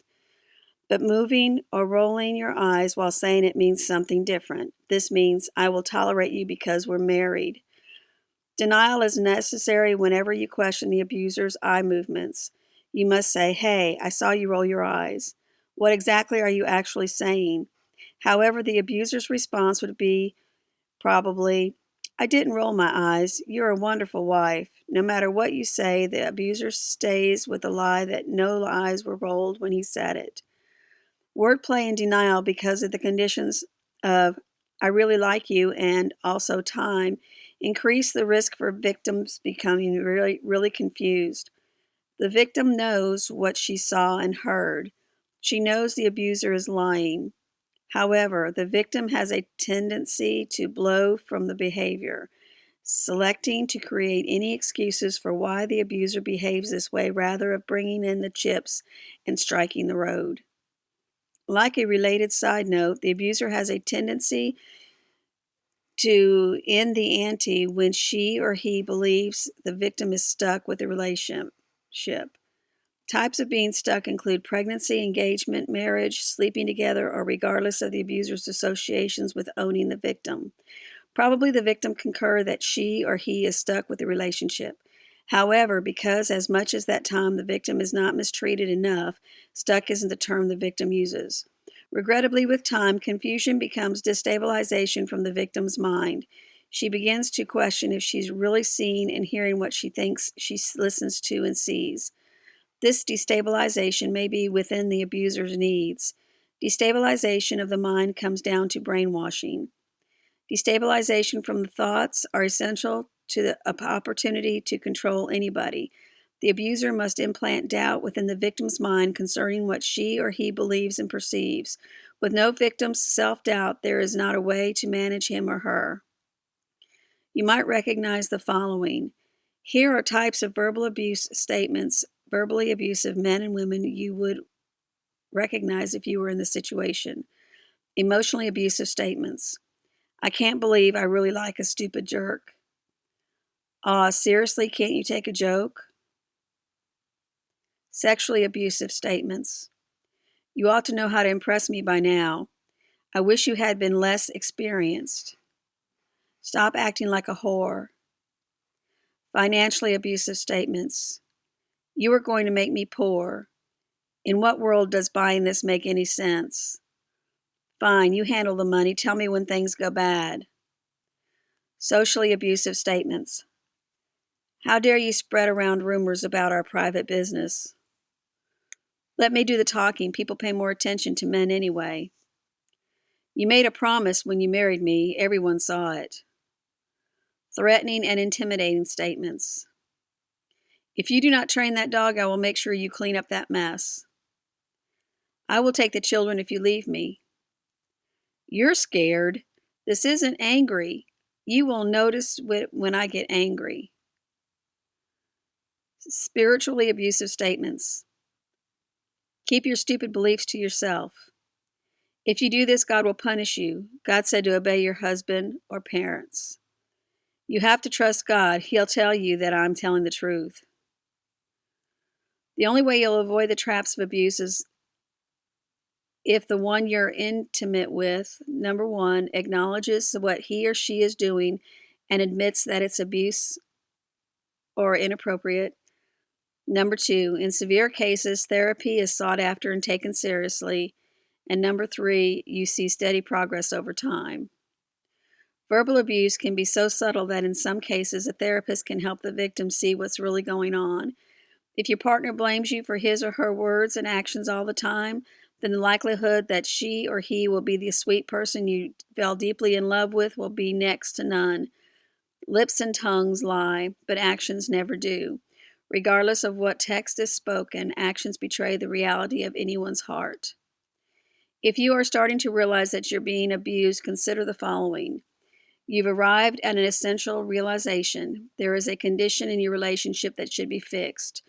But moving or rolling your eyes while saying it means something different. This means, "I will tolerate you because we're married." Denial is necessary whenever you question the abuser's eye movements. You must say, "Hey, I saw you roll your eyes." What exactly are you actually saying? However, the abuser's response would be probably, "I didn't roll my eyes. You're a wonderful wife." No matter what you say, the abuser stays with the lie that no eyes were rolled when he said it. Wordplay and denial because of the conditions of "I really like you" and also time increase the risk for victims becoming really confused. The victim knows what she saw and heard. She knows the abuser is lying. However, the victim has a tendency to blow from the behavior, selecting to create any excuses for why the abuser behaves this way rather of bringing in the chips and striking the road. Like a related side note, the abuser has a tendency to end the ante when she or he believes the victim is stuck with the relationship. Types of being stuck include pregnancy, engagement, marriage, sleeping together, or regardless of the abuser's associations with owning the victim. Probably the victim concur that she or he is stuck with the relationship. However, because as much as that time the victim is not mistreated enough, stuck isn't the term the victim uses. Regrettably, with time, confusion becomes destabilization from the victim's mind. She begins to question if she's really seeing and hearing what she thinks she listens to and sees. This destabilization may be within the abuser's needs. Destabilization of the mind comes down to brainwashing. Destabilization from the thoughts are essential to the opportunity to control anybody. The abuser must implant doubt within the victim's mind concerning what she or he believes and perceives. With no victim's self-doubt, there is not a way to manage him or her. You might recognize the following. Here are types of verbal abuse statements, verbally abusive men and women you would recognize if you were in the situation. Emotionally abusive statements. "I can't believe I really like a stupid jerk." Seriously, can't you take a joke?" Sexually abusive statements. "You ought to know how to impress me by now. I wish you had been less experienced." "Stop acting like a whore." Financially abusive statements. "You are going to make me poor. In what world does buying this make any sense?" "Fine, you handle the money. Tell me when things go bad." Socially abusive statements. "How dare you spread around rumors about our private business?" "Let me do the talking. People pay more attention to men anyway." "You made a promise when you married me. Everyone saw it." Threatening and intimidating statements. "If you do not train that dog, I will make sure you clean up that mess." "I will take the children if you leave me." "You're scared. This isn't angry. You will notice when I get angry." Spiritually abusive statements. "Keep your stupid beliefs to yourself. If you do this, God will punish you. God said to obey your husband or parents." "You have to trust God. He'll tell you that I'm telling the truth." The only way you'll avoid the traps of abuse is if the one you're intimate with, number one, acknowledges what he or she is doing and admits that it's abuse or inappropriate. Number two, in severe cases, therapy is sought after and taken seriously. And number three, you see steady progress over time. Verbal abuse can be so subtle that in some cases a therapist can help the victim see what's really going on. If your partner blames you for his or her words and actions all the time, then the likelihood that she or he will be the sweet person you fell deeply in love with will be next to none. Lips and tongues lie, but actions never do. Regardless of what text is spoken, actions betray the reality of anyone's heart. If you are starting to realize that you're being abused, consider the following. You've arrived at an essential realization. There is a condition in your relationship that should be fixed.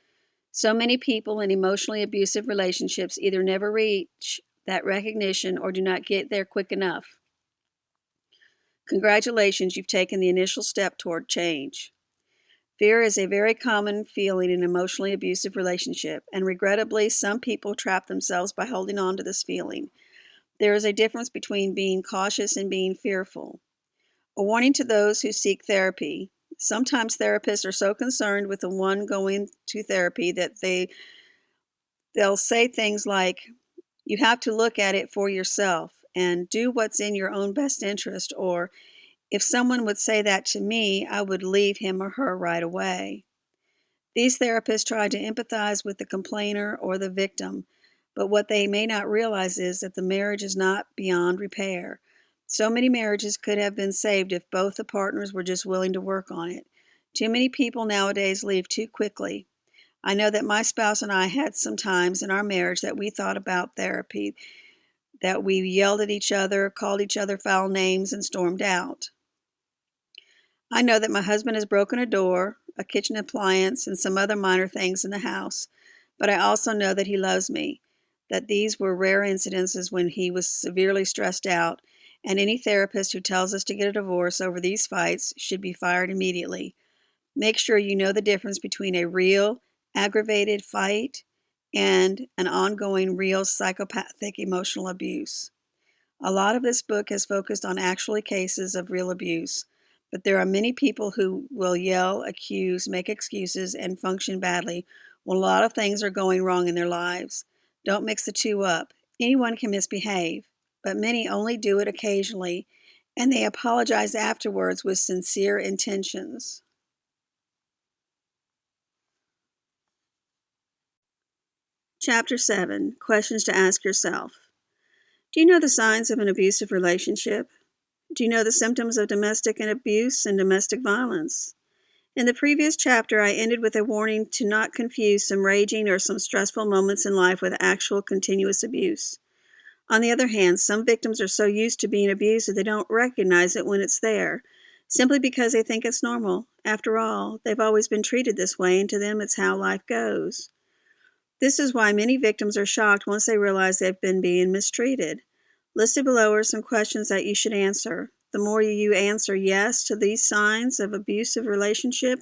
So many people in emotionally abusive relationships either never reach that recognition or do not get there quick enough. Congratulations, you've taken the initial step toward change. Fear is a very common feeling in an emotionally abusive relationship, and regrettably, some people trap themselves by holding on to this feeling. There is a difference between being cautious and being fearful. A warning to those who seek therapy. Sometimes therapists are so concerned with the one going to therapy that they'll say things like, you have to look at it for yourself and do what's in your own best interest, or if someone would say that to me, I would leave him or her right away. These therapists try to empathize with the complainer or the victim, but what they may not realize is that the marriage is not beyond repair. So many marriages could have been saved if both the partners were just willing to work on it. Too many people nowadays leave too quickly. I know that my spouse and I had some times in our marriage that we thought about therapy, that we yelled at each other, called each other foul names, and stormed out. I know that my husband has broken a door, a kitchen appliance, and some other minor things in the house, but I also know that he loves me, that these were rare incidences when he was severely stressed out, and any therapist who tells us to get a divorce over these fights should be fired immediately. Make sure you know the difference between a real, aggravated fight and an ongoing, real psychopathic emotional abuse. A lot of this book has focused on actual cases of real abuse, but there are many people who will yell, accuse, make excuses, and function badly when a lot of things are going wrong in their lives. Don't mix the two up. Anyone can misbehave, but many only do it occasionally, and they apologize afterwards with sincere intentions. Chapter 7, Questions to Ask Yourself. Do you know the signs of an abusive relationship? Do you know the symptoms of domestic abuse and domestic violence? In the previous chapter, I ended with a warning to not confuse some raging or some stressful moments in life with actual continuous abuse. On the other hand, some victims are so used to being abused that they don't recognize it when it's there, simply because they think it's normal. After all, they've always been treated this way, and to them it's how life goes. This is why many victims are shocked once they realize they've been being mistreated. Listed below are some questions that you should answer. The more you answer yes to these signs of abusive relationship,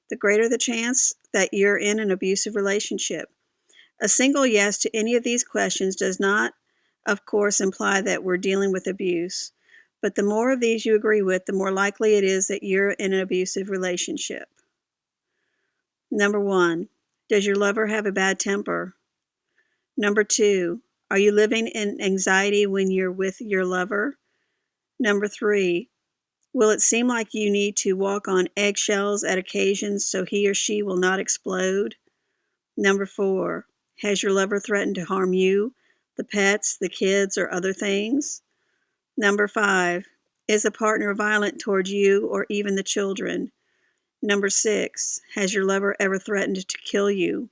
the greater the chance that you're in an abusive relationship. A single yes to any of these questions does not, of course, imply that we're dealing with abuse. But the more of these you agree with, the more likely it is that you're in an abusive relationship. Number 1, does your lover have a bad temper? Number 2, are you living in anxiety when you're with your lover? Number 3, will it seem like you need to walk on eggshells at occasions so he or she will not explode? Number 4, has your lover threatened to harm you, the pets, the kids, or other things? Number 5, is the partner violent toward you or even the children? Number 6, has your lover ever threatened to kill you?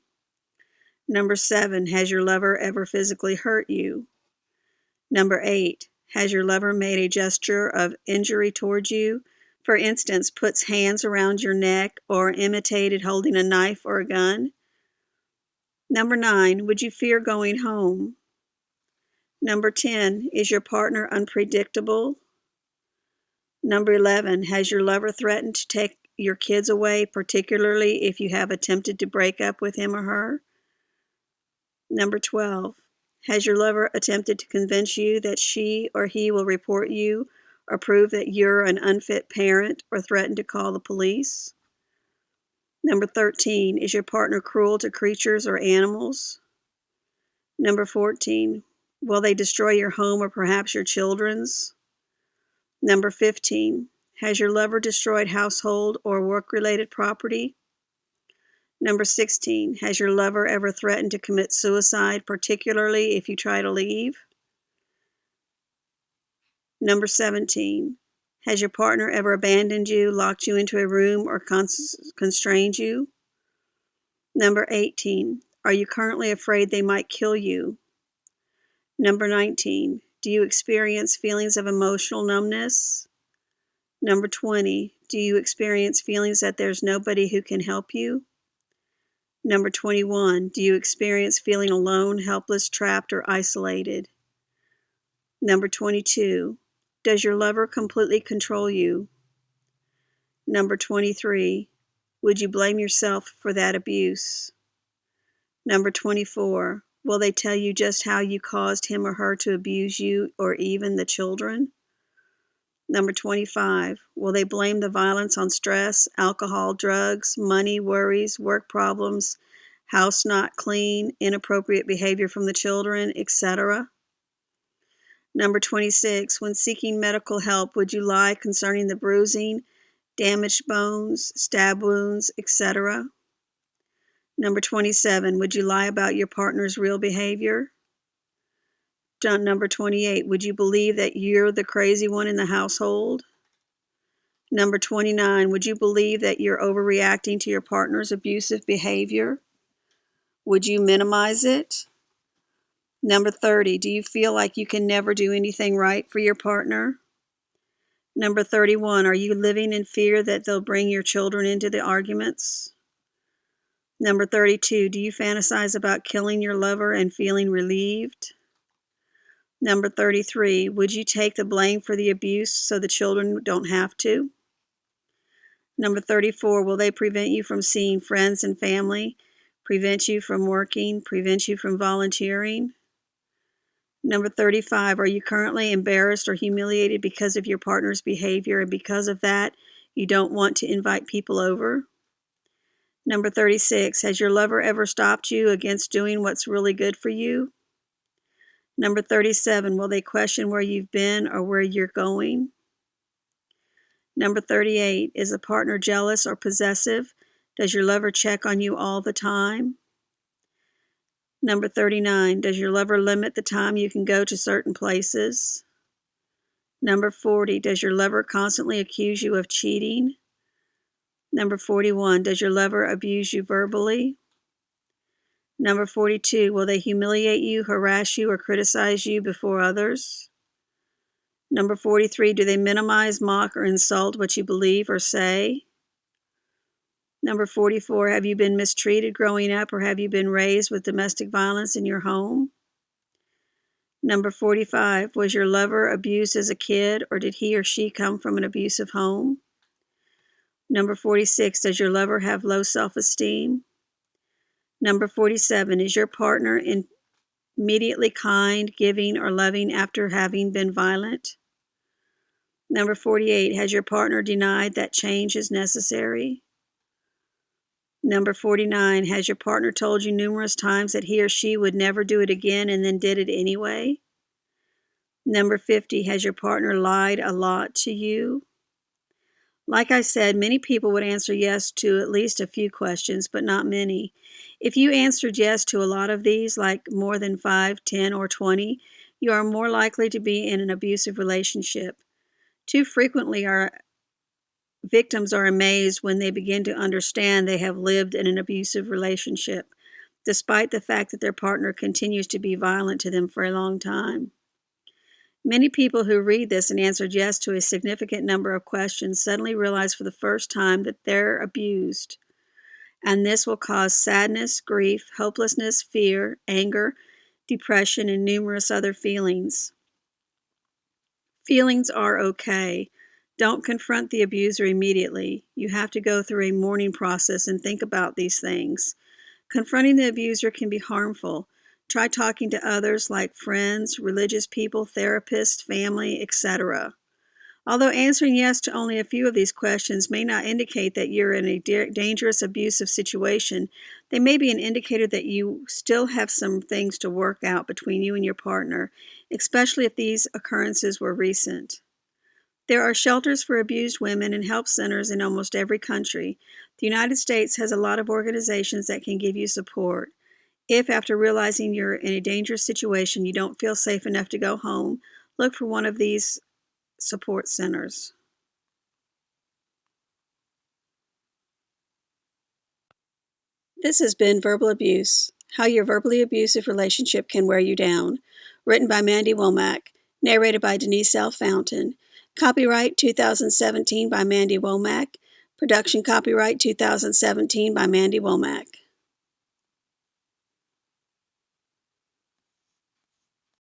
Number 7, has your lover ever physically hurt you? Number 8, has your lover made a gesture of injury toward you? For instance, puts hands around your neck or imitated holding a knife or a gun? Number 9, would you fear going home? Number 10, is your partner unpredictable? Number 11, has your lover threatened to take your kids away, particularly if you have attempted to break up with him or her? Number 12, has your lover attempted to convince you that she or he will report you or prove that you're an unfit parent or threatened to call the police? Number 13, is your partner cruel to creatures or animals? Number 14, will they destroy your home or perhaps your children's? Number 15, has your lover destroyed household or work-related property? Number 16, has your lover ever threatened to commit suicide, particularly if you try to leave? Number 17, has your partner ever abandoned you, locked you into a room, or constrained you? Number 18, are you currently afraid they might kill you? Number 19, do you experience feelings of emotional numbness? Number 20, do you experience feelings that there's nobody who can help you? Number 21, do you experience feeling alone, helpless, trapped, or isolated? Number 22, does your lover completely control you? Number 23, would you blame yourself for that abuse? Number 24, will they tell you just how you caused him or her to abuse you or even the children? Number 25, will they blame the violence on stress, alcohol, drugs, money, worries, work problems, house not clean, inappropriate behavior from the children, etc.? Number 26, when seeking medical help, would you lie concerning the bruising, damaged bones, stab wounds, etc.? Number 27, would you lie about your partner's real behavior? Number 28, would you believe that you're the crazy one in the household? Number 29, would you believe that you're overreacting to your partner's abusive behavior? Would you minimize it? Number 30, do you feel like you can never do anything right for your partner? Number 31, are you living in fear that they'll bring your children into the arguments? Number 32, do you fantasize about killing your lover and feeling relieved? Number 33, would you take the blame for the abuse so the children don't have to? Number 34, will they prevent you from seeing friends and family, prevent you from working, prevent you from volunteering? Number 35, are you currently embarrassed or humiliated because of your partner's behavior, and because of that, you don't want to invite people over? Number 36, has your lover ever stopped you against doing what's really good for you? Number 37, will they question where you've been or where you're going? Number 38, is a partner jealous or possessive? Does your lover check on you all the time? Number 39, does your lover limit the time you can go to certain places? Number 40, does your lover constantly accuse you of cheating? Number 41, does your lover abuse you verbally? Number 42, will they humiliate you, harass you, or criticize you before others? Number 43, do they minimize, mock, or insult what you believe or say? Number 44, have you been mistreated growing up, or have you been raised with domestic violence in your home? Number 45, was your lover abused as a kid, or did he or she come from an abusive home? Number 46, does your lover have low self-esteem? Number 47, is your partner immediately kind, giving, or loving after having been violent? Number 48, has your partner denied that change is necessary? Number 49, has your partner told you numerous times that he or she would never do it again and then did it anyway? Number 50, has your partner lied a lot to you? Like I said, many people would answer yes to at least a few questions, but not many. If you answered yes to a lot of these, like more than 5, 10, or 20, you are more likely to be in an abusive relationship. Too frequently, our victims are amazed when they begin to understand they have lived in an abusive relationship, despite the fact that their partner continues to be violent to them for a long time. Many people who read this and answered yes to a significant number of questions suddenly realize for the first time that they're abused, and this will cause sadness, grief, hopelessness, fear, anger, depression, and numerous other feelings. Feelings are okay. Don't confront the abuser immediately. You have to go through a mourning process and think about these things. Confronting the abuser can be harmful. Try talking to others like friends, religious people, therapists, family, etc. Although answering yes to only a few of these questions may not indicate that you're in a dangerous, abusive situation, they may be an indicator that you still have some things to work out between you and your partner, especially if these occurrences were recent. There are shelters for abused women and help centers in almost every country. The United States has a lot of organizations that can give you support. If, after realizing you're in a dangerous situation, you don't feel safe enough to go home, look for one of these support centers. This has been Verbal Abuse, How Your Verbally Abusive Relationship Can Wear You Down, written by Mandy Womack, narrated by Denise L. Fountain. Copyright 2017 by Mandy Womack. Production copyright 2017 by Mandy Womack.